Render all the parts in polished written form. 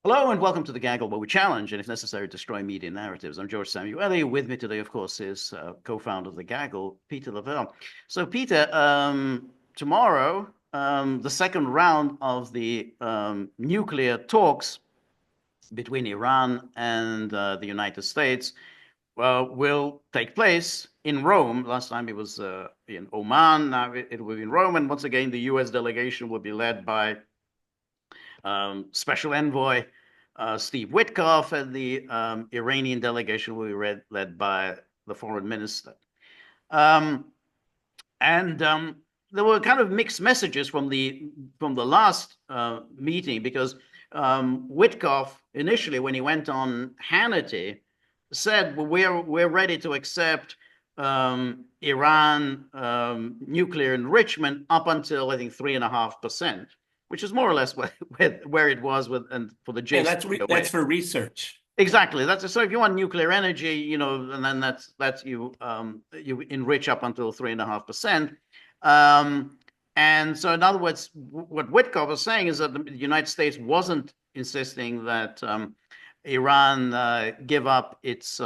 Hello and welcome to the Gaggle, where we challenge and, if necessary, destroy media narratives. I'm George Samuely. With me today, of course, is co-founder of the Gaggle, Peter Lavelle. So, Peter, tomorrow, the second round of the nuclear talks between Iran and the United States will take place in Rome. Last time it was in Oman. Now it will be in Rome, and once again, the U.S. delegation will be led by Special Envoy Steve Witkoff, and the Iranian delegation will be led by the foreign minister. And there were kind of mixed messages from the last meeting, because Witkoff initially, when he went on Hannity, said, well, we're ready to accept Iran nuclear enrichment up until, I think, 3.5%. Which is more or less where it was with, and for the JCPOA. Yeah, that's for research. Exactly. So if you want nuclear energy, and then that's you enrich up until 3.5%. And so, in other words, what Witkoff was saying is that the United States wasn't insisting that Iran give up its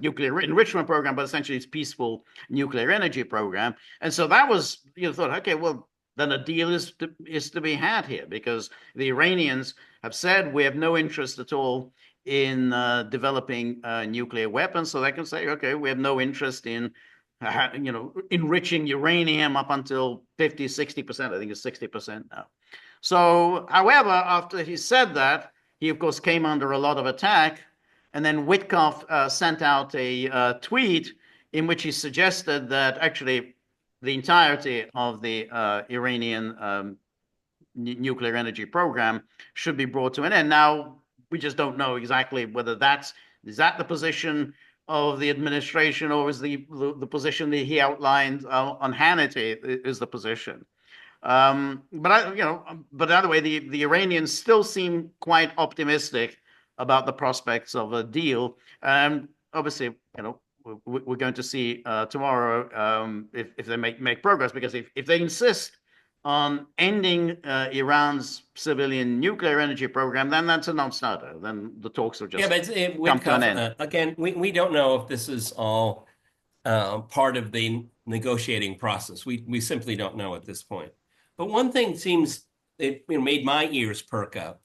nuclear enrichment program, but essentially its peaceful nuclear energy program. And so that was, thought, okay, well, then a deal is to be had here, because the Iranians have said we have no interest at all in developing nuclear weapons. So they can say, okay, we have no interest in, enriching uranium up until 50, 60%. I think it's 60% now. So, however, after he said that, he, of course, came under a lot of attack. And then Witkoff sent out a tweet in which he suggested that actually the entirety of the Iranian nuclear energy program should be brought to an end. Now, we just don't know exactly whether is that the position of the administration, or is the position that he outlined on Hannity is the position. But either way, the Iranians still seem quite optimistic about the prospects of a deal. Obviously, we're going to see tomorrow if they make progress, because if they insist on ending Iran's civilian nuclear energy program, then that's a non-starter. Then the talks will just come to an end. Again, we don't know if this is all part of the negotiating process. We simply don't know at this point. But one thing it made my ears perk up,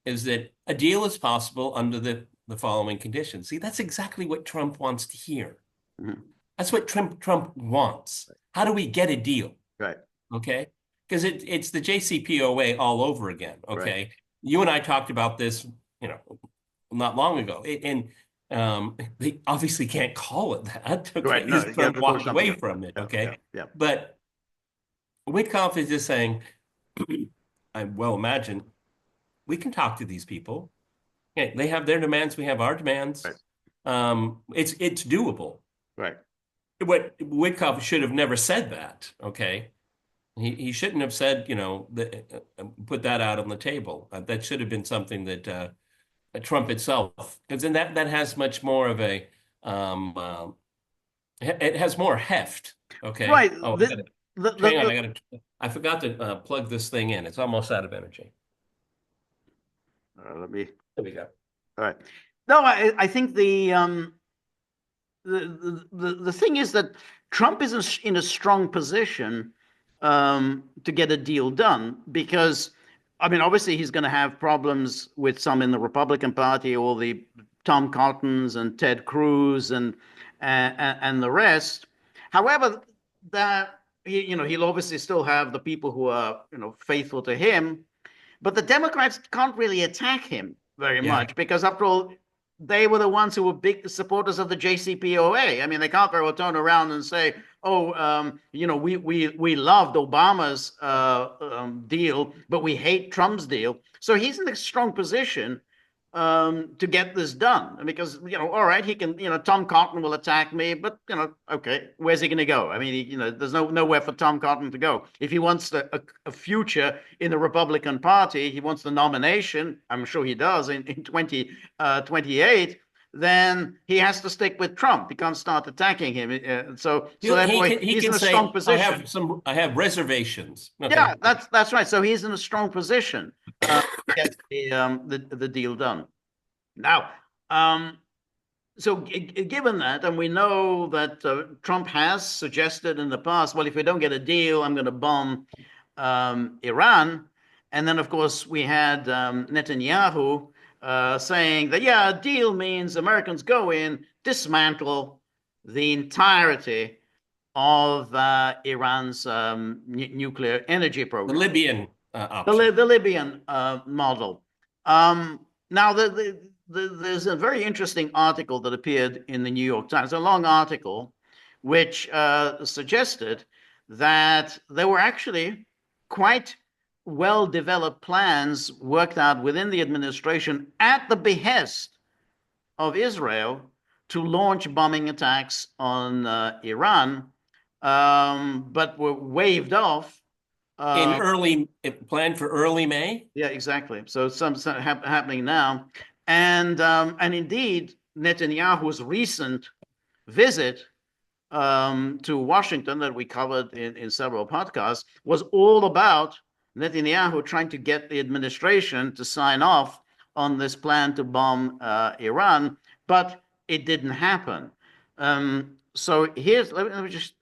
is that a deal is possible under the following conditions. See, that's exactly what Trump wants to hear. Mm-hmm. That's what Trump wants. Right. How do we get a deal? Right. Okay? Because it's the JCPOA all over again. Okay? Right. You and I talked about this, not long ago. And they obviously can't call it that. Okay? Right. No, Trump walked away from it. Okay? Yeah. But Witkoff is just saying, I well imagine, we can talk to these people. Okay, they have their demands. We have our demands. Right. It's doable. Right. What Witkoff should have never said that. Okay, he shouldn't have said, put that out on the table. That should have been something that Trump itself, because then that has much more of a it has more heft. Okay. Right. Oh, hang on. I forgot to plug this thing in. It's almost out of energy. There we go. All right. No, I think the thing is that Trump is in a strong position to get a deal done, because, obviously he's going to have problems with some in the Republican Party, all the Tom Cottons and Ted Cruz and the rest. However, that he'll obviously still have the people who are faithful to him. But the Democrats can't really attack him very much, because, after all, they were the ones who were big supporters of the JCPOA. They can't very well turn around and say, oh, we loved Obama's deal, but we hate Trump's deal. So he's in a strong position to get this done, because all right, he can, Tom Cotton will attack me, but okay, where's he going to go? There's nowhere for Tom Cotton to go. If he wants a future in the Republican Party, he wants the nomination. I'm sure he does in 2028. then he has to stick with Trump. He can't start attacking him. So therefore, He he's can in a strong say, position. I have reservations. Yeah, Okay. that's right. So he's in a strong position to get the deal done. Now, so given that, and we know that Trump has suggested in the past, well, if we don't get a deal, I'm going to bomb Iran. And then, of course, we had Netanyahu saying that, yeah, a deal means Americans go in, dismantle the entirety of Iran's nuclear energy The program, Libyan option. the Libyan model. Now, there's a very interesting article that appeared in the New York Times, a long article, which suggested that there were actually quite well developed plans worked out within the administration at the behest of Israel to launch bombing attacks on Iran, but were waved off. Planned for early May. Yeah, exactly. So some happening now, and indeed Netanyahu's recent visit to Washington that we covered in several podcasts was all about Netanyahu trying to get the administration to sign off on this plan to bomb Iran, but it didn't happen. So let me just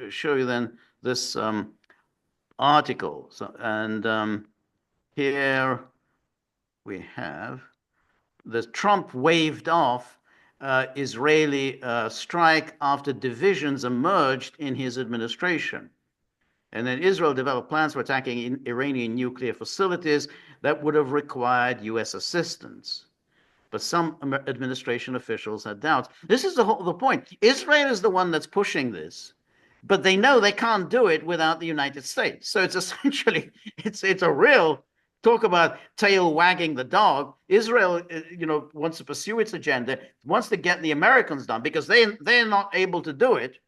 show you then this article. And here we have the Trump waved off Israeli strike after divisions emerged in his administration. And then Israel developed plans for attacking Iranian nuclear facilities that would have required US assistance. But some administration officials had doubts. This is the point. Israel is the one that's pushing this, but they know they can't do it without the United States. So it's essentially it's a real talk about tail wagging the dog. Israel, wants to pursue its agenda, wants to get the Americans done because they're not able to do it,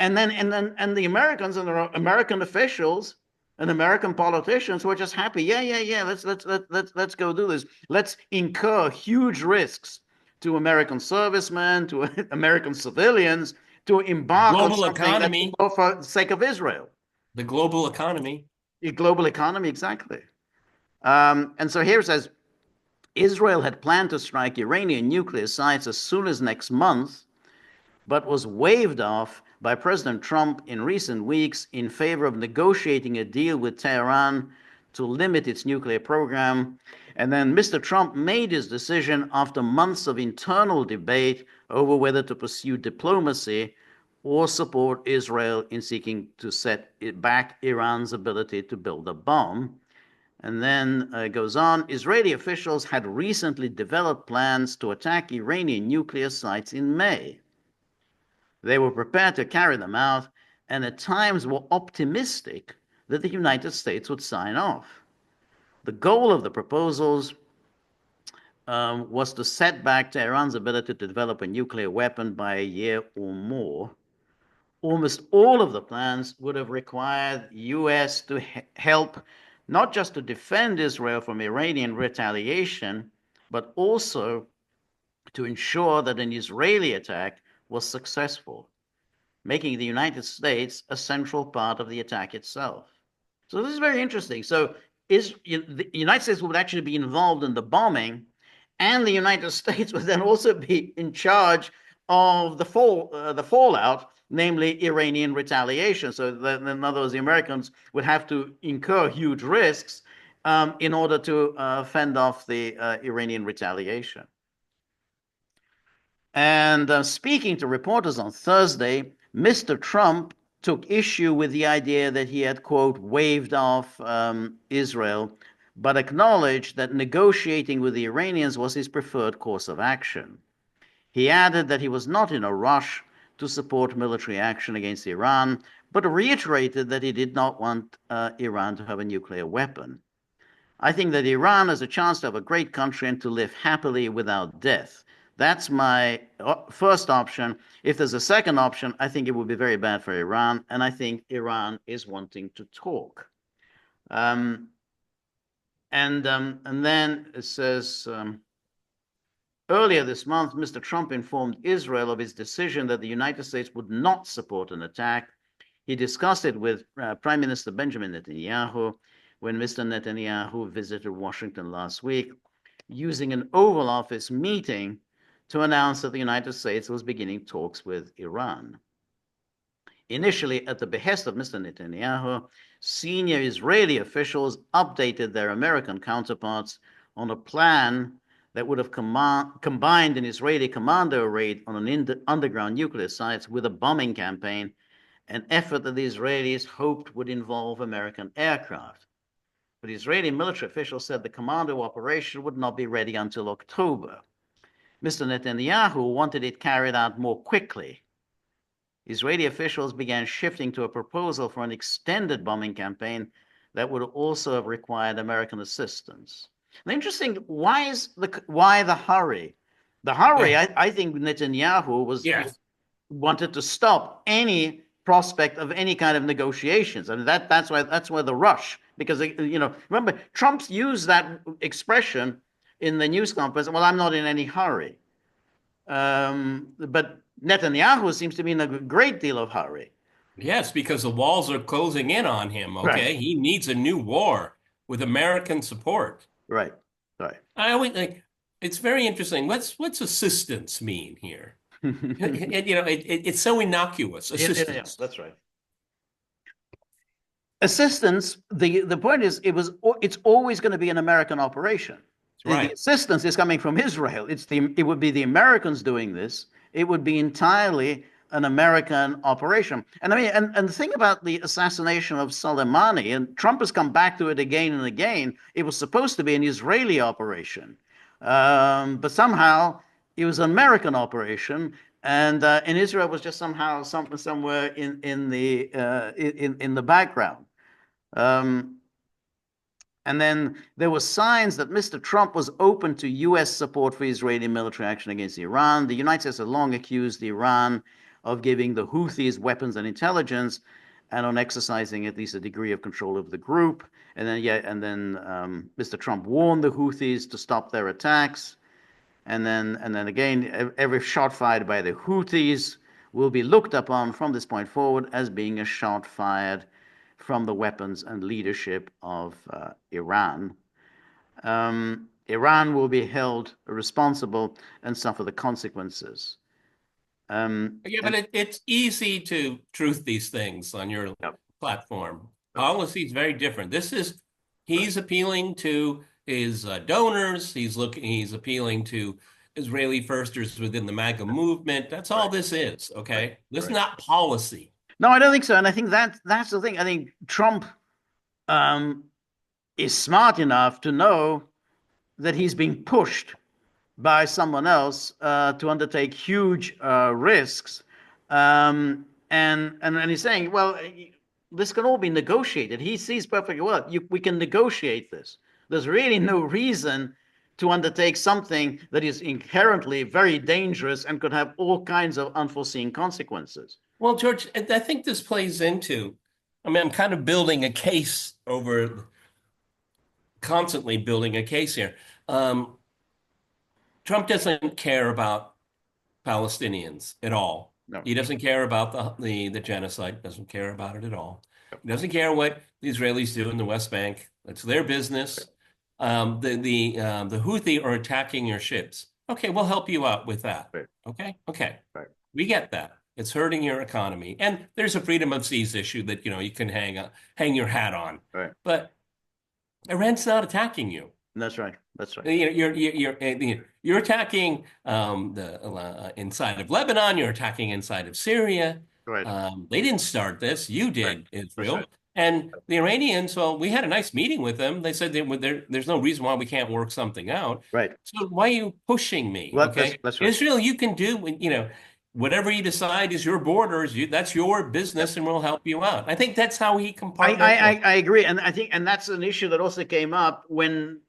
and the Americans and the American officials and American politicians who are just happy. Yeah. Let's go do this. Let's incur huge risks to American servicemen, to American civilians, to embark on Global something that's economy. for the sake of Israel. The global economy. The global economy, exactly. And so here it says Israel had planned to strike Iranian nuclear sites as soon as next month, but was waved off by President Trump in recent weeks in favor of negotiating a deal with Tehran to limit its nuclear program. And then Mr. Trump made his decision after months of internal debate over whether to pursue diplomacy or support Israel in seeking to set back Iran's ability to build a bomb. And then it goes on, Israeli officials had recently developed plans to attack Iranian nuclear sites in May. They were prepared to carry them out and at times were optimistic that the United States would sign off. The goal of the proposals was to set back Tehran's ability to develop a nuclear weapon by a year or more. Almost all of the plans would have required US to help not just to defend Israel from Iranian retaliation, but also to ensure that an Israeli attack was successful, making the United States a central part of the attack itself. So this is very interesting. So the United States would actually be involved in the bombing, and the United States would then also be in charge of the fallout, namely Iranian retaliation. So in other words, the Americans would have to incur huge risks in order to fend off the Iranian retaliation. And speaking to reporters on Thursday, Mr. Trump took issue with the idea that he had, quote, waved off Israel, but acknowledged that negotiating with the Iranians was his preferred course of action. He added that he was not in a rush to support military action against Iran, but reiterated that he did not want Iran to have a nuclear weapon. I think that Iran has a chance to have a great country and to live happily without death. That's my first option. If there's a second option, I think it would be very bad for Iran, and I think Iran is wanting to talk. And then it says, Earlier this month, Mr. Trump informed Israel of his decision that the United States would not support an attack. He discussed it with Prime Minister Benjamin Netanyahu when Mr. Netanyahu visited Washington last week, using an Oval Office meeting to announce that the United States was beginning talks with Iran. Initially, at the behest of Mr. Netanyahu, senior Israeli officials updated their American counterparts on a plan that would have combined an Israeli commando raid on an underground nuclear site with a bombing campaign, an effort that the Israelis hoped would involve American aircraft. But Israeli military officials said the commando operation would not be ready until October. Mr. Netanyahu wanted it carried out more quickly. Israeli officials began shifting to a proposal for an extended bombing campaign that would also have required American assistance. And interesting, why the hurry? The hurry, I think Netanyahu wanted to stop any prospect of any kind of negotiations. I mean, that's why the rush, because remember, Trump's used that expression in the news conference. Well, I'm not in any hurry. But Netanyahu seems to be in a great deal of hurry. Yes, because the walls are closing in on him. Okay, Right. he needs a new war with American support. Right. Right. I always like it's very interesting. What's assistance mean here? It's so innocuous. Assistance. That's right. Assistance. The point is, it's always going to be an American operation. Right. The assistance is coming from Israel. It would be the Americans doing this. It would be entirely an American operation. And I mean, and the thing about the assassination of Soleimani, and Trump has come back to it again and again, it was supposed to be an Israeli operation, but somehow it was an American operation, and Israel was just somehow somewhere in the background. And then there were signs that Mr. Trump was open to U.S. support for Israeli military action against Iran. The United States had long accused Iran of giving the Houthis weapons and intelligence, and on exercising at least a degree of control of the group. And then Mr. Trump warned the Houthis to stop their attacks. And then again, every shot fired by the Houthis will be looked upon from this point forward as being a shot fired from the weapons and leadership of Iran. Iran will be held responsible and suffer the consequences. But it's easy to truth these things on your platform. Policy is very different. He's appealing to his donors. He's appealing to Israeli firsters within the MAGA movement. That's all this is. Okay, this is not policy. No, I don't think so. And I think that's the thing. I think Trump is smart enough to know that he's being pushed by someone else to undertake huge risks. And he's saying, well, this can all be negotiated. He sees perfectly well, we can negotiate this. There's really no reason to undertake something that is inherently very dangerous and could have all kinds of unforeseen consequences. Well, George, I think this plays into, I mean, I'm kind of building a case constantly building a case here. Trump doesn't care about Palestinians at all. No. He doesn't care about the genocide, doesn't care about it at all. He doesn't care what the Israelis do in the West Bank. That's their business. The Houthi are attacking your ships. Okay, we'll help you out with that. Right. Okay. Right. We get that. It's hurting your economy. And there's a freedom of seas issue that, you can hang your hat on. Right. But Iran's not attacking you. That's right. That's right. You're attacking inside of Lebanon. You're attacking inside of Syria. Right. They didn't start this. You did, Right. Israel. Right. And the Iranians, well, we had a nice meeting with them. They said there's no reason why we can't work something out. Right. So why are you pushing me? Well, okay, that's right. Israel, you can do, whatever you decide is your borders. That's your business, and we'll help you out. I think that's how he compartmentalized. I agree, and I think, and that's an issue that also came up when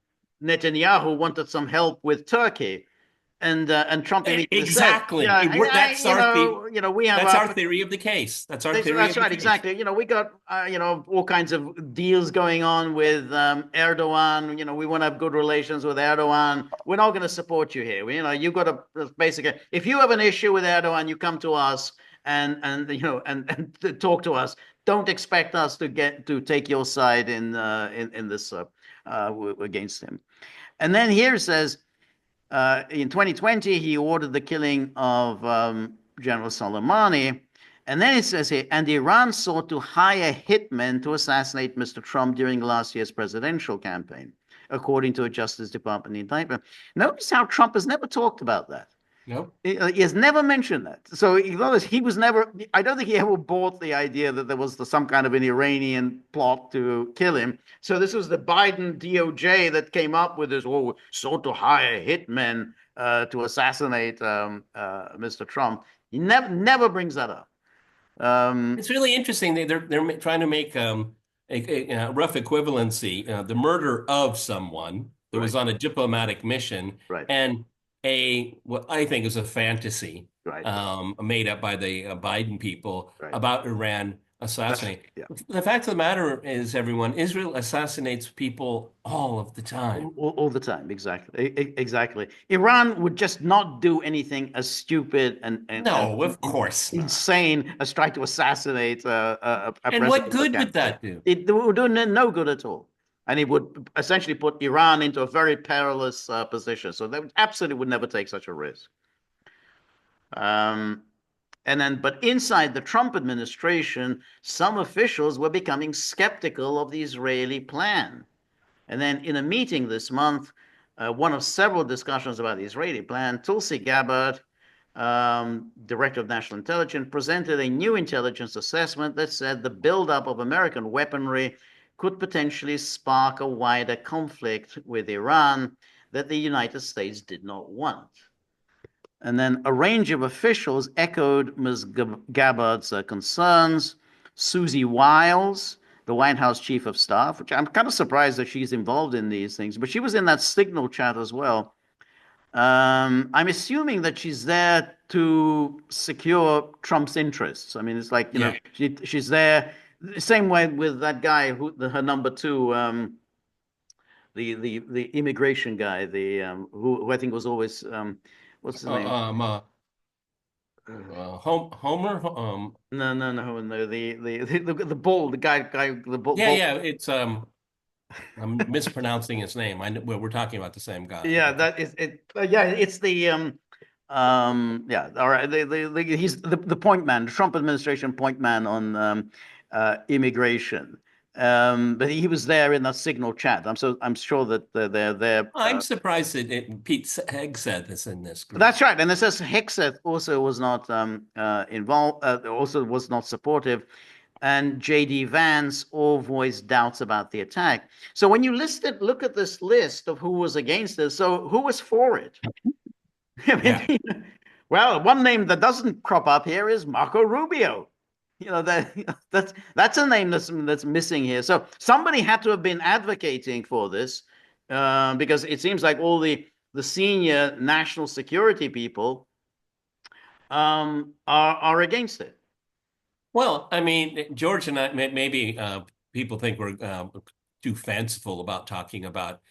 Netanyahu wanted some help with Turkey. and Trump immediately said, Exactly. yeah, That's we have that's our. our theory of the case. That's our theory That's of the right, case. exactly. We got all kinds of deals going on with Erdogan. We want to have good relations with Erdogan. We're not going to support you here. You got to basically, if you have an issue with Erdogan, you come to us and to talk to us. Don't expect us to take your side in this against him. And then here it says in 2020, he ordered the killing of General Soleimani. And then it says here, and Iran sought to hire hitmen to assassinate Mr. Trump during last year's presidential campaign, according to a Justice Department indictment. Notice how Trump has never talked about that. Nope. He has never mentioned that. So he was never, I don't think he ever bought the idea that there was some kind of an Iranian plot to kill him. So this was the Biden DOJ that came up with this, sought to hire hitmen to assassinate Mr. Trump. He never brings that up. It's really interesting. They're trying to make a rough equivalency, the murder of someone that was Right, on a diplomatic mission, right, and what I think is a fantasy right, made up by the Biden people right. about Iran assassinating. Yeah. The fact of the matter is, everyone, Israel assassinates people all of the time. All the time, exactly, exactly. Iran would just not do anything as stupid No, of course not. insane as try to assassinate a And what presidential good would candidate. that do? It would do no good at all, and it would essentially put Iran into a very perilous position. So they absolutely would never take such a risk. Um, but inside the Trump administration, some officials were becoming skeptical of the Israeli plan. And then in a meeting this month, one of several discussions about the Israeli plan, Tulsi Gabbard, Director of National Intelligence, presented a new intelligence assessment that said the buildup of American weaponry could potentially spark a wider conflict with Iran that the United States did not want. And then a range of officials echoed Ms. Gabbard's concerns. Susie Wiles, the White House chief of staff, which I'm kind of surprised that she's involved in these things, but she was in that Signal chat as well. I'm assuming that she's there to secure Trump's interests. I mean, it's like, Yeah. she's there the same way with that guy her number two, the immigration guy, who I think was always what's his name? Homer. No. The bull, the guy, the Yeah, bull. yeah. It's I'm mispronouncing his name. Well, we're talking about the same guy. Yeah, that is it. Yeah, it's the yeah. All right. He's the point man, the Trump administration point man on immigration. But he was there in the Signal chat. I'm sure that they're there. I'm surprised that Pete Hegseth is in this group. That's right. And it says Hegseth also was not involved, also was not supportive. And J.D. Vance all voiced doubts about the attack. So when you look at this list of who was against this, so who was for it? I mean, Yeah. well, one name that doesn't crop up here is Marco Rubio. That's a name that's missing here. So somebody had to have been advocating for this because it seems like all the senior national security people are against it. Well, I mean, George and I, maybe people think we're too fanciful about talking about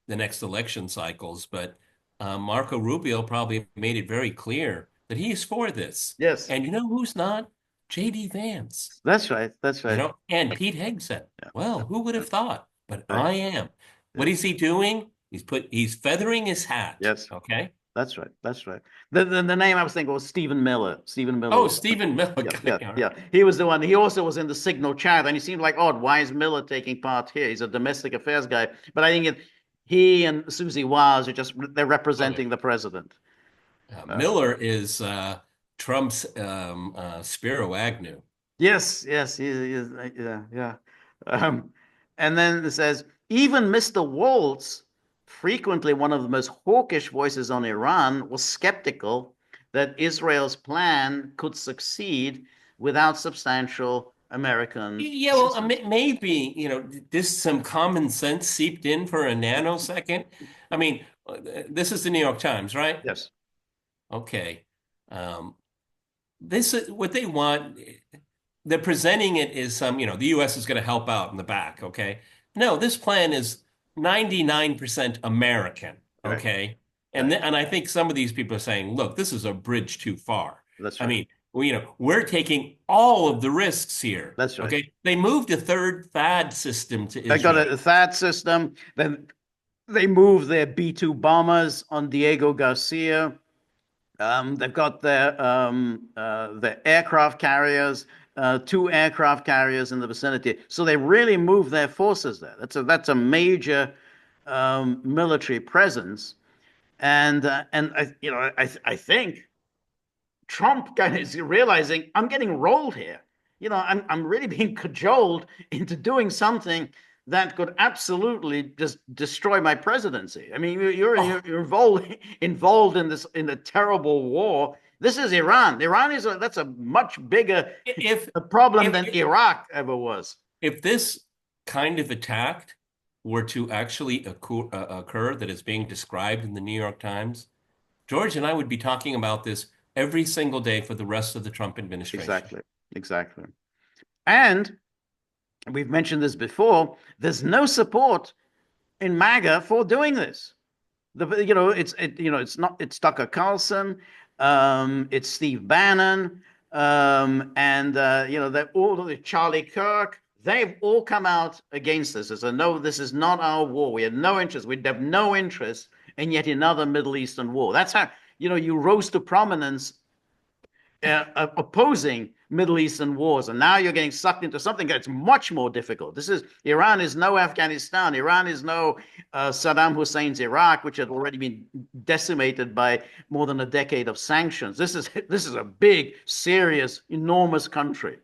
the next election cycles, but Marco Rubio probably made it very clear that he's for this. Yes, And you know who's not? J.D. Vance. that's right. That's right. And Pete Hegseth. Yeah. Well, who would have thought? But Right. I am. What is he doing? He's feathering his hat. Yes. Okay. That's right. That's right. The name I was thinking was Stephen Miller. Stephen Miller. Oh, Stephen Miller. Yeah. He was the one. He also was in the Signal chat, and he seemed like, odd. Why is Miller taking part here? He's a domestic affairs guy, but I think he and Susie Wiles they're representing the president. Miller is Trump's Spiro Agnew. Yes, he is. Yeah. And then it says, even Mr. Waltz, frequently one of the most hawkish voices on Iran, was skeptical that Israel's plan could succeed without substantial American Yeah, well, assistance. maybe, this some common sense seeped in for a nanosecond. I mean, this is the New York Times, right? Yes. okay, um, this is what they want. They're presenting it as some, the U.S. is going to help out in the back, okay? No, this plan is 99% American, Right. okay? And Right. and I think some of these people are saying, look, this is a bridge too far. That's I right. mean, we're taking all of the risks here, That's right. okay? They moved a third THAAD system to They got Israel. a THAAD system. Then they moved their B-2 bombers on Diego Garcia. They've got their aircraft carriers, two aircraft carriers in the vicinity. So they really moved their forces there. That's a major military presence. And I think Trump kind of is realizing I'm getting rolled here. I'm really being cajoled into doing something that could absolutely just destroy my presidency. I mean, you're Oh, involved in this in a terrible war. This is Iran. That's a much bigger if a problem if than Iraq ever was. if this kind of attack were to actually occur that is being described in the New York Times, George and I would be talking about this every single day for the rest of the Trump administration. Exactly. Exactly. And we've mentioned this before. There's no support in MAGA for doing this. It's Tucker Carlson, it's Steve Bannon, and they're all the Charlie Kirk. They've all come out against this. They said, no, this is not our war. We have no interest. We'd have no interest in yet another Middle Eastern war. That's how you rose to prominence opposing Middle Eastern wars, and now you're getting sucked into something that's much more difficult. Iran is no Afghanistan. Iran is no Saddam Hussein's Iraq, which had already been decimated by more than a decade of sanctions. This is a big, serious, enormous country.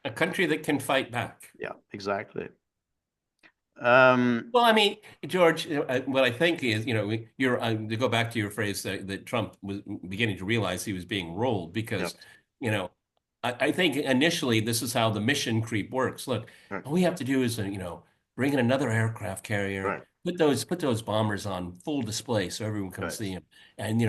A country that can fight back. Yeah, exactly. Well, I mean, George, what I think is, you're to go back to your phrase that Trump was beginning to realize he was being rolled Yeah, because, you know, I think initially this is how the mission creep works. Look, right, all we have to do is, bring in another aircraft carrier, right, put those bombers on full display so everyone can right. see them, and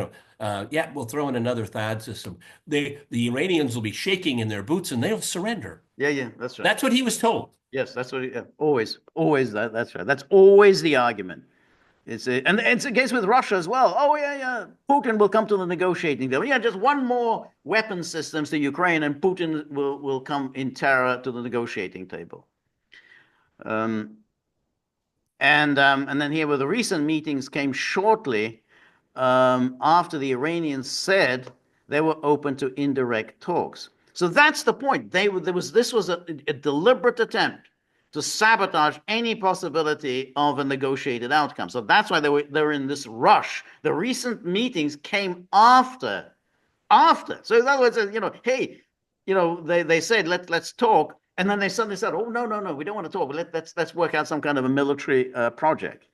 yeah, we'll throw in another THAAD system. The Iranians will be shaking in their boots and they'll surrender. Yeah, yeah, that's right. That's what he was told. Yes, that's what. Yeah, always that's right. That's always the argument. And it's the case with Russia as well. Oh yeah, yeah. Putin will come to the negotiating table. Yeah, just one more weapon systems to Ukraine, and Putin will come in terror to the negotiating table. Um, and then here, where the recent meetings came shortly after the Iranians said they were open to indirect talks. So that's the point. This was a deliberate attempt to sabotage any possibility of a negotiated outcome. So that's why they were in this rush. The recent meetings came after. So in other words, hey, they said let's talk, and then they suddenly said, oh no, no, no, we don't want to talk. Let's work out some kind of a military project.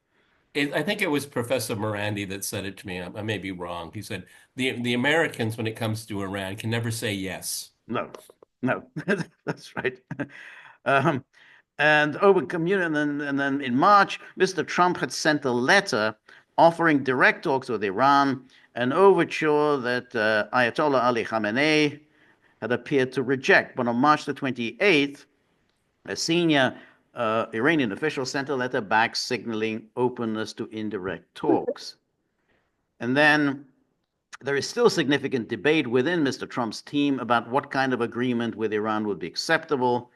I think it was Professor Morandi that said it to me. I may be wrong. He said the Americans, when it comes to Iran, can never say yes. No, no, that's right. Um, and open community, and then in March, Mr. Trump had sent a letter offering direct talks with Iran, an overture that Ayatollah Ali Khamenei had appeared to reject. But on March the 28th, a senior Iranian official sent a letter back signaling openness to indirect talks. And then there is still significant debate within Mr. Trump's team about what kind of agreement with Iran would be acceptable.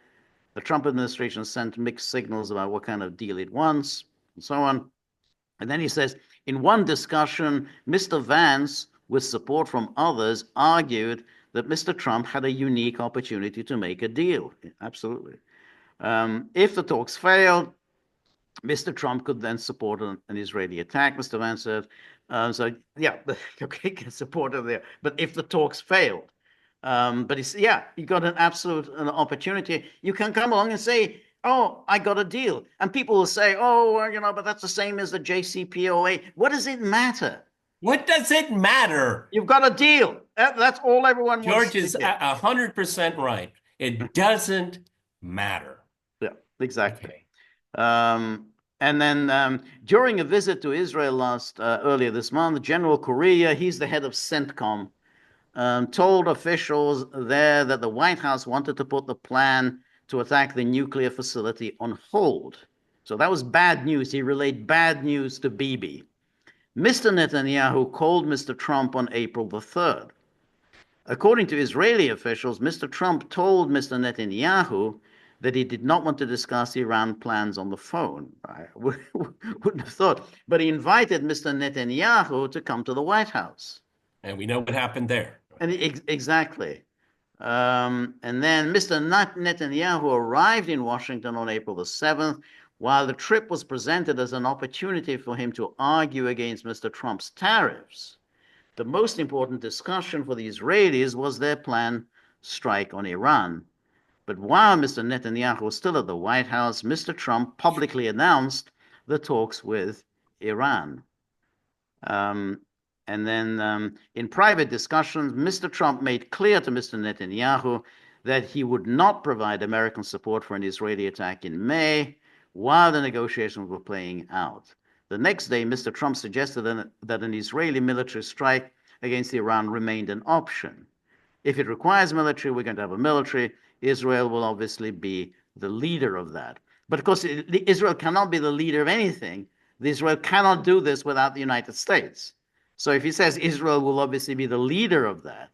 The Trump administration sent mixed signals about what kind of deal it wants, and so on. And then he says, in one discussion, Mr. Vance, with support from others, argued that Mr. Trump had a unique opportunity to make a deal. Absolutely. If the talks failed, Mr. Trump could then support an Israeli attack, Mr. Vance said. So, yeah, okay, can support it there. But if the talks failed, but you got an opportunity. You can come along and say, oh, I got a deal. And people will say, oh, well, but that's the same as the JCPOA. What does it matter? What does it matter? You've got a deal. That's all everyone wants George to is hear. 100% right. It doesn't matter. Yeah, exactly. Okay. Um, And then during a visit to Israel earlier this month, General Correa, he's the head of CENTCOM, told officials there that the White House wanted to put the plan to attack the nuclear facility on hold. So that was bad news. He relayed bad news to Bibi. Mr. Netanyahu called Mr. Trump on April the 3rd. According to Israeli officials, Mr. Trump told Mr. Netanyahu that he did not want to discuss Iran plans on the phone. I wouldn't have thought. But he invited Mr. Netanyahu to come to the White House. And we know what happened there. And exactly. And then Mr. Netanyahu arrived in Washington on April the 7th, while the trip was presented as an opportunity for him to argue against Mr. Trump's tariffs. The most important discussion for the Israelis was their planned strike on Iran. But while Mr. Netanyahu was still at the White House, Mr. Trump publicly announced the talks with Iran. And then in private discussions, Mr. Trump made clear to Mr. Netanyahu that he would not provide American support for an Israeli attack in May while the negotiations were playing out. The next day, Mr. Trump suggested that an Israeli military strike against Iran remained an option. If it requires military, we're going to have a military. Israel will obviously be the leader of that. But of course, Israel cannot be the leader of anything. Israel cannot do this without the United States. So if he says Israel will obviously be the leader of that,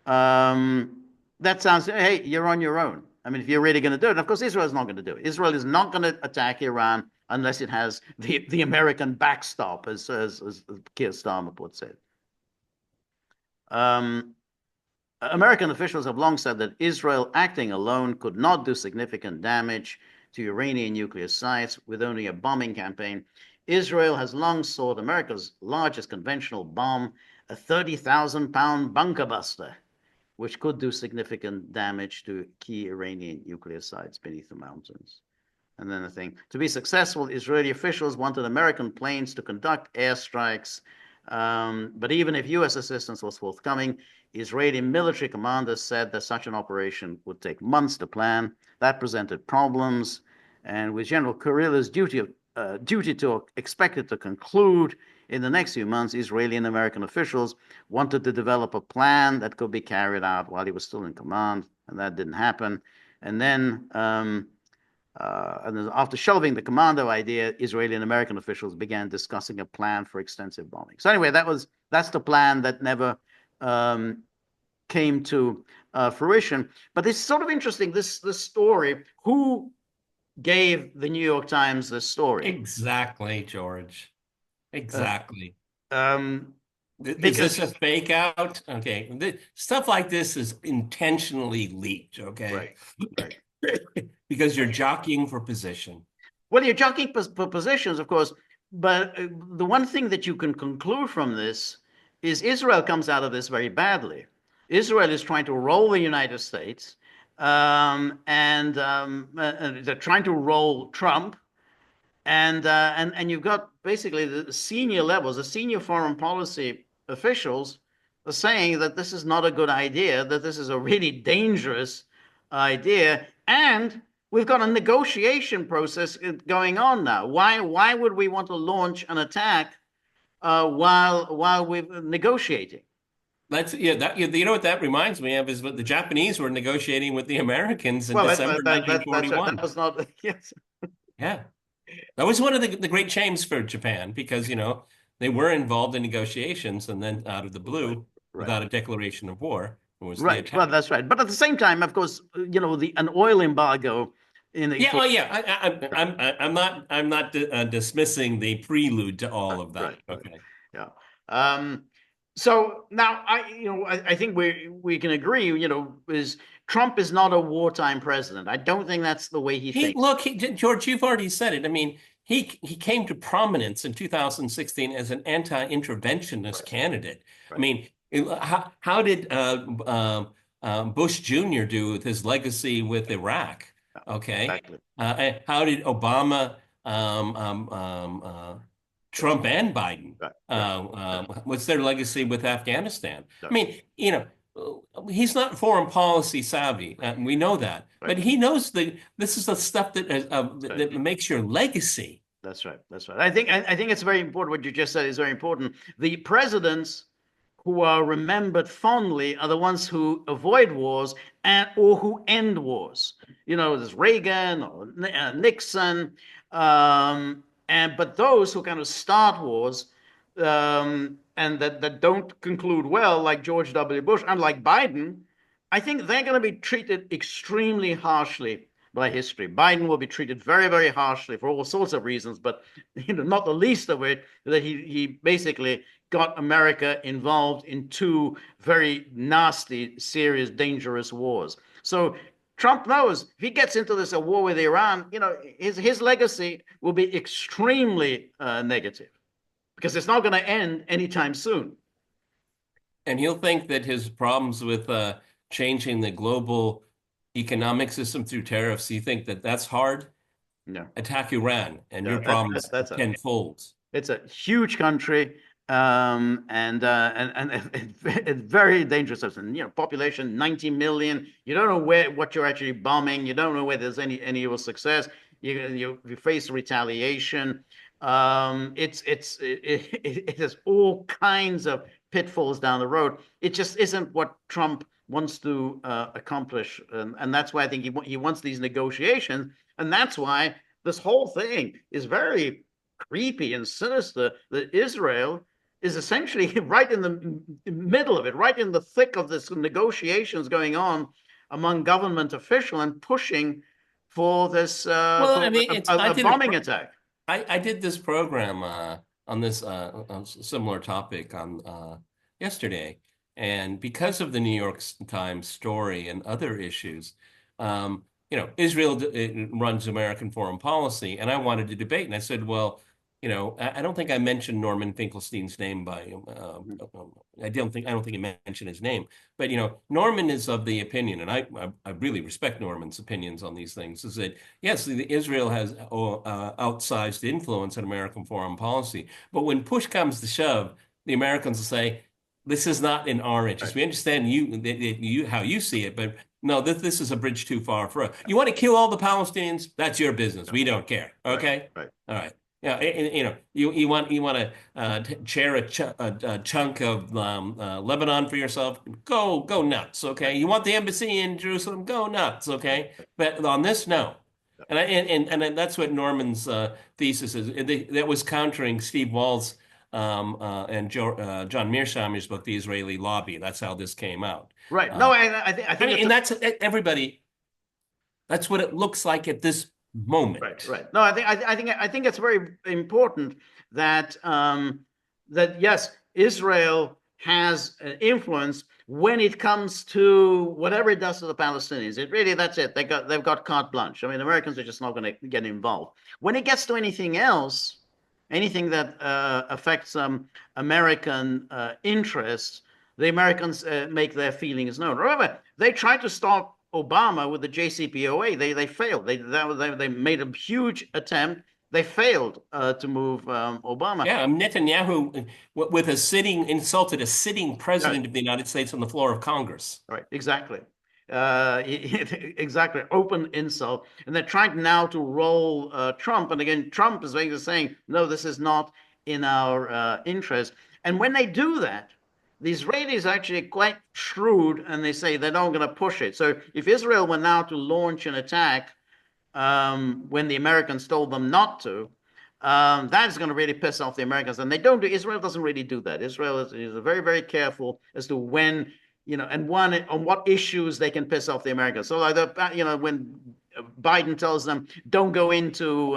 that sounds, hey, you're on your own. I mean, if you're really going to do it, and of course, Israel is not going to do it. Israel is not going to attack Iran unless it has the American backstop, as Keir Starmer puts it. American officials have long said that Israel acting alone could not do significant damage to Iranian nuclear sites with only a bombing campaign. Israel has long sought America's largest conventional bomb, a 30,000-pound bunker buster, which could do significant damage to key Iranian nuclear sites beneath the mountains. And then the thing, to be successful, Israeli officials wanted American planes to conduct airstrikes. But even if U.S. assistance was forthcoming, Israeli military commanders said that such an operation would take months to plan. That presented problems. And with General Kurilla's duty expected to conclude in the next few months, Israeli and American officials wanted to develop a plan that could be carried out while he was still in command, and that didn't happen. And then after shelving the commando idea, Israeli and American officials began discussing a plan for extensive bombing. So anyway, that's the plan that never came to fruition. But it's sort of interesting, this story. Who gave the New York Times this story? Exactly, George. Exactly. Is this a fake out? Okay. Stuff like this is intentionally leaked, okay? Right. Because you're jockeying for position. Well, you're jockeying for positions, of course, but the one thing that you can conclude from this is Israel comes out of this very badly. Israel is trying to roll the United States, and they're trying to roll Trump, and you've got basically the senior levels, the senior foreign policy officials are saying that this is not a good idea, that this is a really dangerous idea, and we've got a negotiation process going on now. Why would we want to launch an attack while we're negotiating? You know what that reminds me of is what the Japanese were negotiating with the Americans in December 1941. That was not, yes. Yeah. That was one of the great shames for Japan because, they were involved in negotiations and then out of the blue, without a declaration of war, it was the attack. Well, that's right. But at the same time, of course, an oil embargo I'm not dismissing the prelude to all of that. Right. Okay. Yeah. So now I think we can agree, is Trump is not a wartime president. I don't think that's the way he thinks. Look, George, you've already said it. I mean, he came to prominence in 2016 as an anti-interventionist candidate. Right. I mean, how did Bush Jr. do with his legacy with Iraq? Okay. Exactly. How did Obama, Trump and Biden, what's their legacy with Afghanistan? Right. I mean, he's not foreign policy savvy. We know that, right. But he knows this is the stuff that makes your legacy. That's right. That's right. I think it's very important. What you just said is very important. The presidents who are remembered fondly are the ones who avoid wars and or who end wars. You know, there's Reagan or Nixon, and but those who kind of start wars and that don't conclude well, like George W. Bush and like Biden, I think they're going to be treated extremely harshly by history. Biden will be treated very, very harshly for all sorts of reasons, but not the least of it that he basically got America involved in two very nasty, serious, dangerous wars. So Trump knows if he gets into this war with Iran, his legacy will be extremely negative because it's not going to end anytime soon. And he'll think that his problems with changing the global economic system through tariffs, you think that that's hard? No. Attack Iran, and No, your problems tenfold. It's a huge country, and it's very dangerous. And population 90 million. You don't know what you're actually bombing. You don't know whether there's any real success. You face retaliation. It has all kinds of pitfalls down the road. It just isn't what Trump wants to accomplish, and that's why I think he wants these negotiations, and that's why this whole thing is very creepy and sinister. That Israel is essentially right in the middle of it, right in the thick of this negotiations going on among government officials and pushing for this well, I mean, a bombing attack. I did this program on this similar topic on yesterday, and because of the New York Times story and other issues, Israel runs American foreign policy, and I wanted to debate, and I said, well, I don't think I mentioned Norman Finkelstein's name by I don't think I mentioned his name, but Norman is of the opinion, and I really respect Norman's opinions on these things, is that yes, Israel has outsized influence in American foreign policy, but when push comes to shove, the Americans will say, this is not in our interest. Right. We understand you how you see it, but no, this is a bridge too far for us. You want to kill all the Palestinians? That's your business. We don't care. Okay. Right. All right. Yeah, you want to share a chunk of Lebanon for yourself? Go nuts, okay? You want the embassy in Jerusalem? Go nuts, okay? But on this, no. And that's what Norman's thesis is. That was countering Steve Wall's and John Mearsheimer's book, The Israeli Lobby. That's how this came out. Right. No, I think and that's everybody. That's what it looks like at this moment. Right. No, I think it's very important that that yes, Israel has influence when it comes to whatever it does to the Palestinians. That's it. They've got carte blanche. I mean, Americans are just not going to get involved. When it gets to anything else, anything that affects American interests, the Americans make their feelings known. Remember, they tried to stop Obama with the JCPOA. They failed. They made a huge attempt. They failed to move Obama. Yeah, Netanyahu insulted a sitting president of the United States on the floor of Congress. Right, exactly. Exactly, open insult. And they're trying now to roll Trump. And again, Trump is basically saying, no, this is not in our interest. And when they do that, the Israelis are actually quite shrewd, and they say they're not going to push it. So if Israel were now to launch an attack when the Americans told them not to, that is going to really piss off the Americans. And Israel doesn't really do that. Israel is very, very careful as to when, and on what issues they can piss off the Americans. So like when Biden tells them, don't go into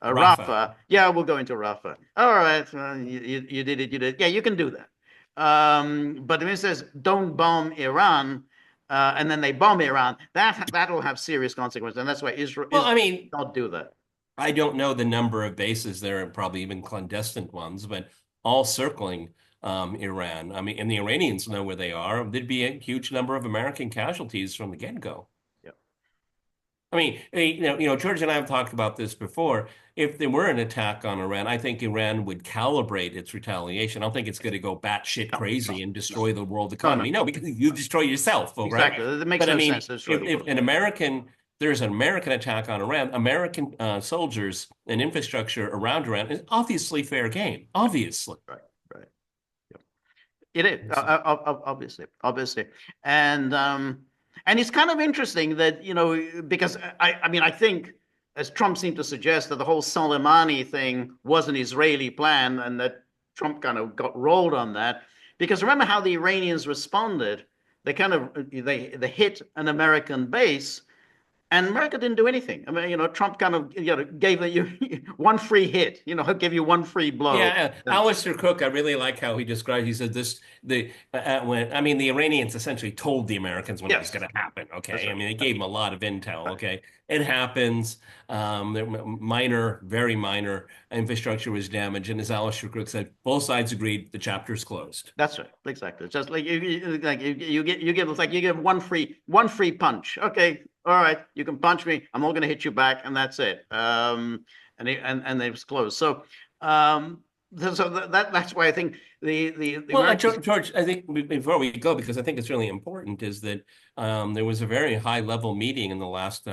Rafah. Yeah, we'll go into Rafah. All right, you did it. Yeah, you can do that. But when it says don't bomb Iran, and then they bomb Iran, that'll have serious consequences, and that's why Israel not do that. I don't know the number of bases there, and probably even clandestine ones, but all circling Iran. I mean, and the Iranians know where they are. There'd be a huge number of American casualties from the get-go. I mean, George and I have talked about this before. If there were an attack on Iran, I think Iran would calibrate its retaliation. I don't think it's going to go batshit crazy and destroy the world economy. No, because you destroy yourself, exactly. Right? That makes sense. If an American there's an American attack on Iran, American soldiers and infrastructure around Iran is obviously fair game. Obviously. Right, right. It is obviously, and it's kind of interesting that because I mean I think as Trump seemed to suggest that the whole Soleimani thing was an Israeli plan and that Trump kind of got rolled on that because remember how the Iranians responded? They kind of they hit an American base and America didn't do anything. I mean, Trump kind of gave you one free hit, give you one free blow. Yeah, Alistair Cook, I really like how he described. He said when I mean the Iranians essentially told the Americans when it was going to happen. Okay, right. I mean they gave them a lot of intel. Okay, it happens. Minor, very minor infrastructure was damaged, and as Alistair Cook said, both sides agreed the chapter's closed. That's right, exactly. Just like you give one free punch. Okay, all right, you can punch me. I'm not going to hit you back, and that's it. And it was closed. So that's why I think the well, Americans... George, I think before we go, because I think it's really important, is that there was a very high level meeting in the last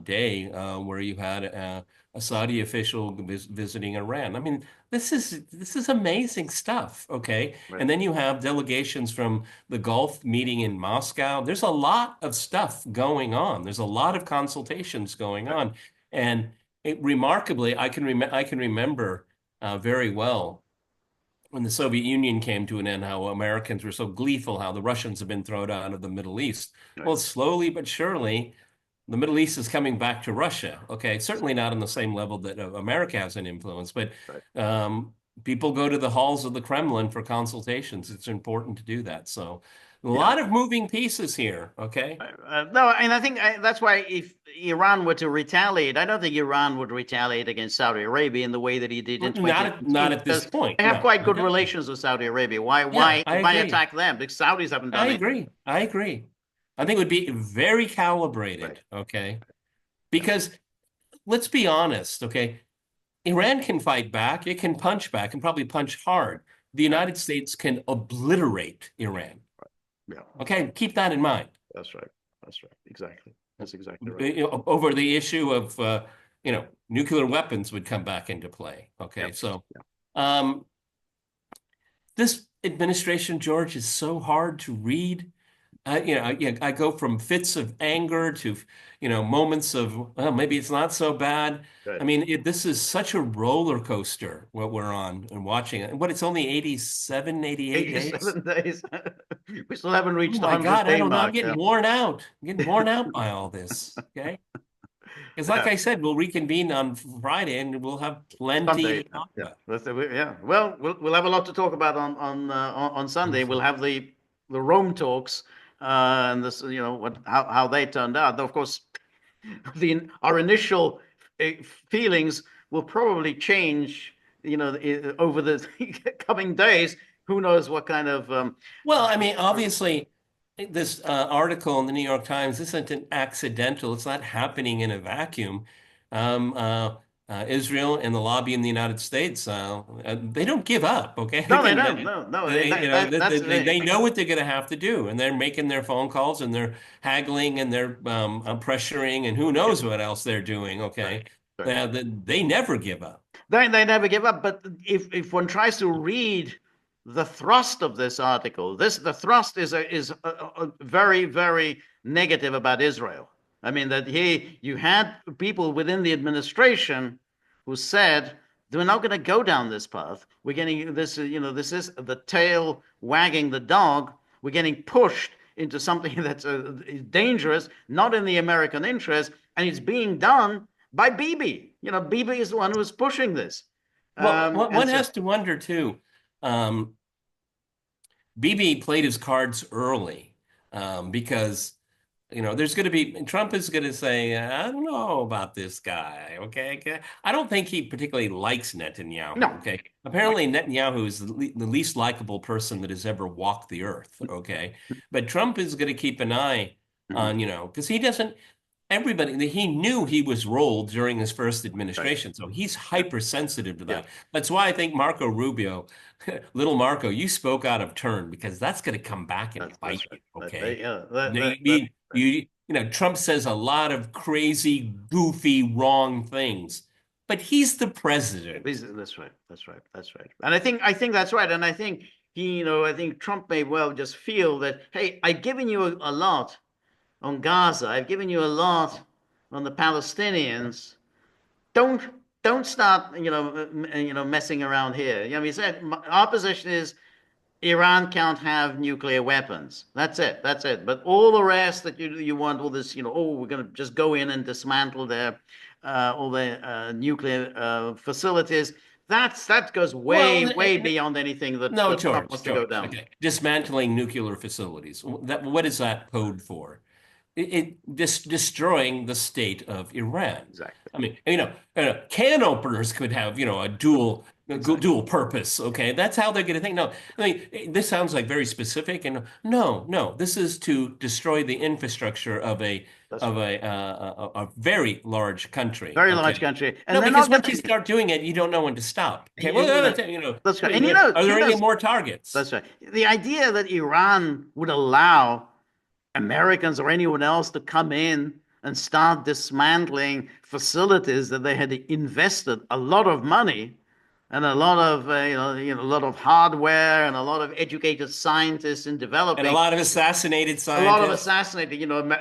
day where you had a Saudi official visiting Iran. I mean, this is amazing stuff. Okay, Right. And then you have delegations from the Gulf meeting in Moscow. There's a lot of stuff going on. There's a lot of consultations going on, and remarkably, I can remember very well when the Soviet Union came to an end, how Americans were so gleeful how the Russians have been thrown out of the Middle East. Right. Well, slowly but surely, the Middle East is coming back to Russia. Okay, certainly not on the same level that America has an influence, but people go to the halls of the Kremlin for consultations. It's important to do that. So a lot of moving pieces here. Okay. No, and I think that's why if Iran were to retaliate, I don't think Iran would retaliate against Saudi Arabia in the way that he did in 2015. Not at this point. They have quite good relations with Saudi Arabia. Why attack them? Because Saudis haven't done it. I agree. I think it would be very calibrated, okay? Because let's be honest, okay? Iran can fight back, it can punch back, and probably punch hard. The United States can obliterate Iran. Yeah. Okay, keep that in mind. That's right. Exactly. That's exactly right. Over the issue of nuclear weapons would come back into play. Okay, so this administration, George, is so hard to read. I go from fits of anger to, moments of, well, maybe it's not so bad. Right. I mean, this is such a roller coaster, what we're on and watching it. What, it's only 87 days? We still haven't reached the 100-day God, I don't know. mark. I'm getting worn out. I'm getting worn out by all this, okay? Because like I said, we'll reconvene on Friday and we'll have plenty. Well, we'll have a lot to talk about on Sunday. We'll have the Rome talks. And this, how they turned out. Though, of course, our initial feelings will probably change, over the coming days. Who knows what kind of... Well, I mean, obviously, this article in the New York Times isn't an accidental. It's not happening in a vacuum. Israel and the lobby in the United States, they don't give up, okay? No, they don't. No. They know what they're going to have to do, and they're making their phone calls, and they're haggling, and they're pressuring, and who knows what else they're doing, okay? Right. They never give up. They never give up, but if one tries to read the thrust of this article, the thrust is a very, very negative about Israel. I mean, that you had people within the administration who said, we're not going to go down this path. We're getting this, this is the tail wagging the dog. We're getting pushed into something that's dangerous, not in the American interest, and it's being done by Bibi. Bibi is the one who is pushing this. Well, one has to wonder, too. Bibi played his cards early because... there's going to be, Trump is going to say, I don't know about this guy, okay? I don't think he particularly likes Netanyahu, no. Okay? Apparently, Netanyahu is the least likable person that has ever walked the earth, okay? But Trump is going to keep an eye on, because he doesn't, he knew he was rolled during his first administration, so he's hypersensitive to that. That's why I think Marco Rubio, little Marco, you spoke out of turn because that's going to come back and bite you, okay? Trump says a lot of crazy, goofy, wrong things, but he's the president. That's right. That's right. That's right. And I think that's right. And I think I think Trump may well just feel that, hey, I've given you a lot on Gaza. I've given you a lot on the Palestinians. Don't don't start, messing around here. He said our position is Iran can't have nuclear weapons. That's it. That's it. But all the rest that you want, all this, we're going to just go in and dismantle their all their nuclear facilities. That goes way, Well, way beyond anything no, that Trump George, wants to go George. down. Okay, dismantling nuclear facilities. What is that code for? Destroying the state of Iran. Exactly. I mean, can openers could have, a dual Exactly. dual purpose. Okay, that's how they're going to think. No, I mean, this sounds like very specific, and no, this is to destroy the infrastructure of a That's of right. a very large country. Very large Okay, country, and no, they're because not once you going start doing it, you don't know when to stop. Okay, well, to. That's right. And are there any more targets? that's right. The idea that Iran would allow Americans or anyone else to come in and start dismantling facilities that they had invested a lot of money and a lot of a lot of hardware and a lot of educated scientists in And a developing. lot of assassinated A lot of scientists. assassinated,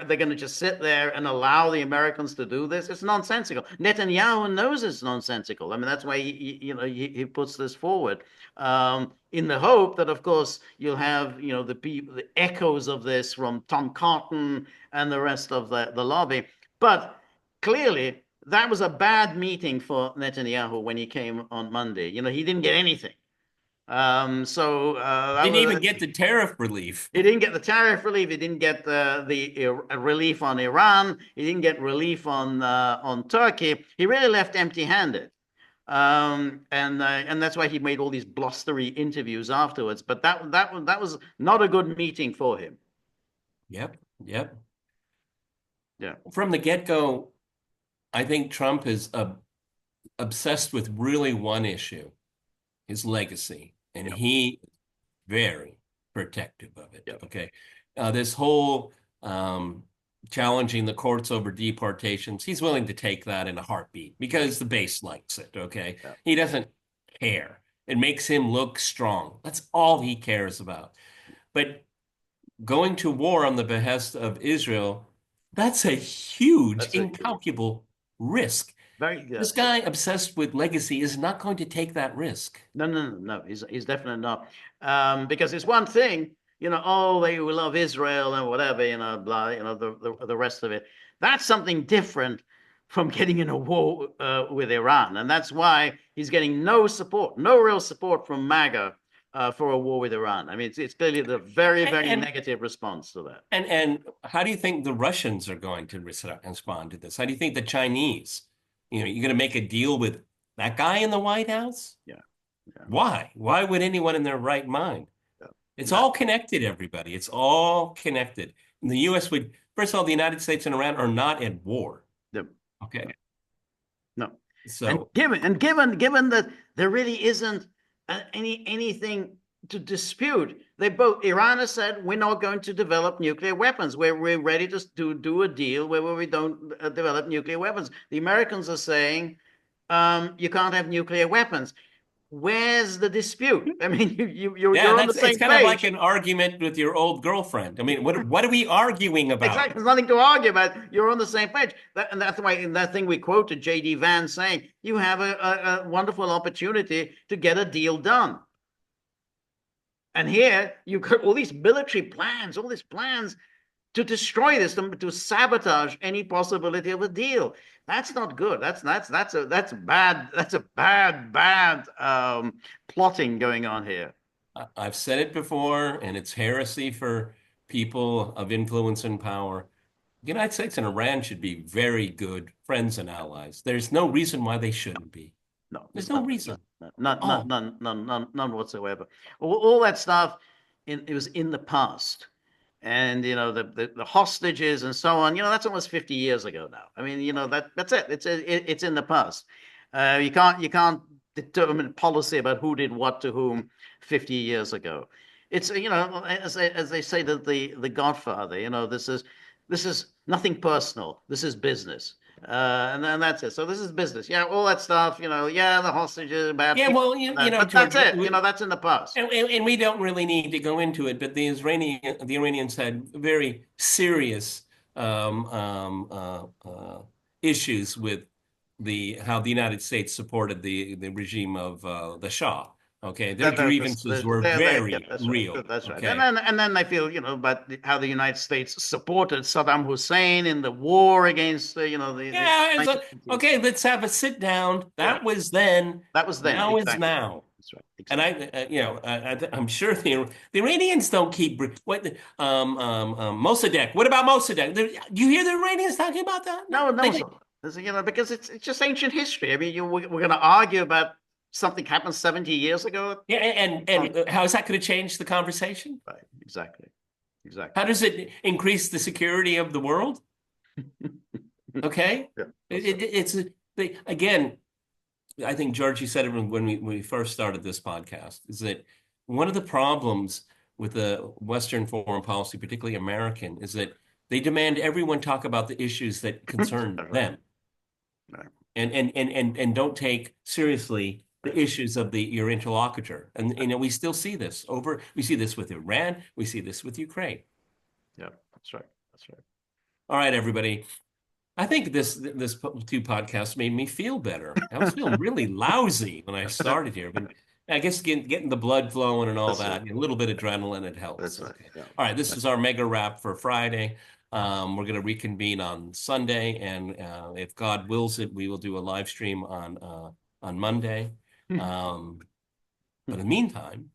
they're going to just sit there and allow the Americans to do this. It's nonsensical. Netanyahu knows it's nonsensical. I mean, that's why he puts this forward, in the hope that, of course, you'll have the echoes of this from Tom Cotton and the rest of the lobby. But clearly, that was a bad meeting for Netanyahu when he came on Monday. He didn't get anything. So that Didn't was even get the tariff relief. he didn't get the tariff relief. He didn't get the relief on Iran. He didn't get relief on Turkey. He really left empty-handed, and that's why he made all these blustery interviews afterwards. But that was not a good meeting for him. Yep, yep. Yeah, From the get-go, I think Trump is obsessed with really one issue, his legacy, and yeah, he very protective of it. yeah. Okay. This whole challenging the courts over deportations, he's willing to take that in a heartbeat because the base likes it. Okay. Yeah. He doesn't care. It makes him look strong. That's all he cares about. But going to war on the behest of Israel, that's a huge, That's a incalculable risk. very good. This guy obsessed with legacy is not going to take that risk. No. He's definitely not. Because it's one thing, they will love Israel and whatever, blah, the rest of it. That's something different from getting in a war with Iran, and that's why he's getting no support, no real support from MAGA for a war with Iran. I mean, it's clearly the very, very And negative response to that. and how do you think the Russians are going to respond to this? How do you think the Chinese, you're going to make a deal with that guy in the White House? Yeah, yeah, Why? Why would anyone in their right mind? yeah. It's No, all connected, everybody. It's all connected. And the U.S. would, first of all, the United States and Iran are not at war. no, Okay. no. And So, given that there really isn't anything to dispute, Iran has said we're not going to develop nuclear weapons. We're ready to do a deal where we don't develop nuclear weapons. The Americans are saying you can't have nuclear weapons. Where's the dispute? I mean, yeah, you're on the it's same kind of like page. an argument with your old girlfriend. I mean, what are we arguing about? Exactly. There's nothing to argue about. You're on the same page. And that's why in that thing we quoted J.D. Vance saying, you have a wonderful opportunity to get a deal done. And here you've got all these military plans, all these plans to destroy this, to sabotage any possibility of a deal. That's not good. That's bad. That's a bad plotting going on here. I've said it before, and it's heresy for people of influence and power. The United States and Iran should be very good friends and allies. There's no reason why they shouldn't be. No, There's no reason. Oh, none whatsoever. All that stuff, it was in the past, and the hostages and so on. That's almost 50 years ago now. I mean, that's it. It's in the past. You can't determine policy about who did what to whom 50 years ago. It's as they say that the Godfather. This is nothing personal. This is business. And then that's it. So this is business. Yeah, all that stuff, yeah, the hostages, bad Yeah, people, well, but that's George, it. That's in the past. and we don't really need to go into it, but the Iranians had very serious um, um, uh, uh, issues with the how the United States supported the regime of the Shah. Okay, their grievances were Yeah, very that's right. real. That's right. Okay, And then they feel, about how the United States supported Saddam Hussein in the war against the yeah, nineteen. okay. Let's have a sit down. Yeah, That was then. that was then Now is exactly. now. That's right. And Exactly. I'm sure the Iranians don't keep what Mossadegh. What about Mossadegh? Do you hear the Iranians talking about that? No, No, no, they it's didn't. not. Because it's just ancient history. I mean, we're going to argue about something happened 70 years ago. Yeah, and how is that going to change the conversation? Right. Exactly. How Exactly. does it increase the security of the world? Okay, Yeah. That's right. it's again. I think George, you said it when we first started this podcast, is that one of the problems with the Western foreign policy, particularly American, is that they demand everyone talk about the issues that concern That's right. them Right. and don't take seriously the Right. issues of your interlocutor. And we still see this we see this with Iran, we see this with Ukraine. Yeah. That's right. That's right. All right, everybody. I think this two podcasts made me feel better. I was feeling really lousy when I started here, but I guess getting the blood flowing and all That's right. that, a little bit of adrenaline, it helps. That's right. Okay. Yeah. All right, this is our mega wrap for Friday. We're going to reconvene on Sunday, and if God wills it, we will do a live stream on Monday. But in the meantime,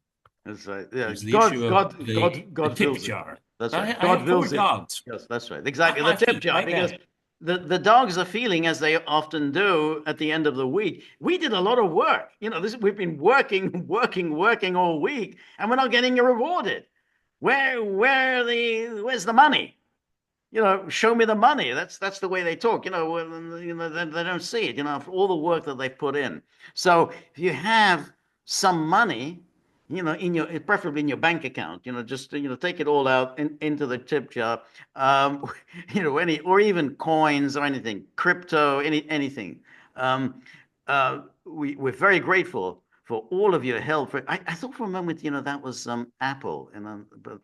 That's right. Yeah. there's the issue of the God tip wills it. jar. That's right. I God have four wills it. dogs Yes, that's right. Exactly. at The my tip feet jar, right because now. the dogs are feeling as they often do at the end of the week. We did a lot of work. We've been working, working all week, and we're not getting rewarded. Where's the money? Show me the money. That's the way they talk. They don't see it. For all the work that they put in. So if you have some money, preferably in your bank account, just take it all out into the tip jar, any or even coins or anything, crypto, anything. Um, we're very grateful for all of your help. I thought for a moment, that was Apple, but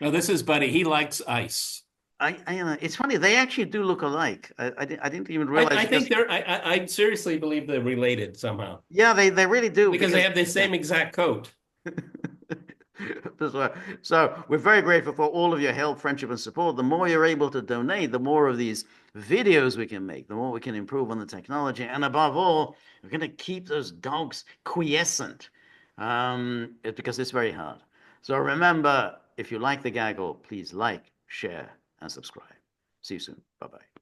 No, this is Buddy. He likes ice. it's funny. They actually do look alike. I didn't even realize I because think I seriously believe they're related somehow yeah, they really do because they because have the yeah. same exact coat. So we're very grateful for all of your help, friendship, and support. The more you're able to donate, the more of these videos we can make, the more we can improve on the technology, and above all, we're going to keep those dogs quiescent, because it's very hard. So remember, if you like the gaggle, please like, share, and subscribe. See you soon. Bye bye.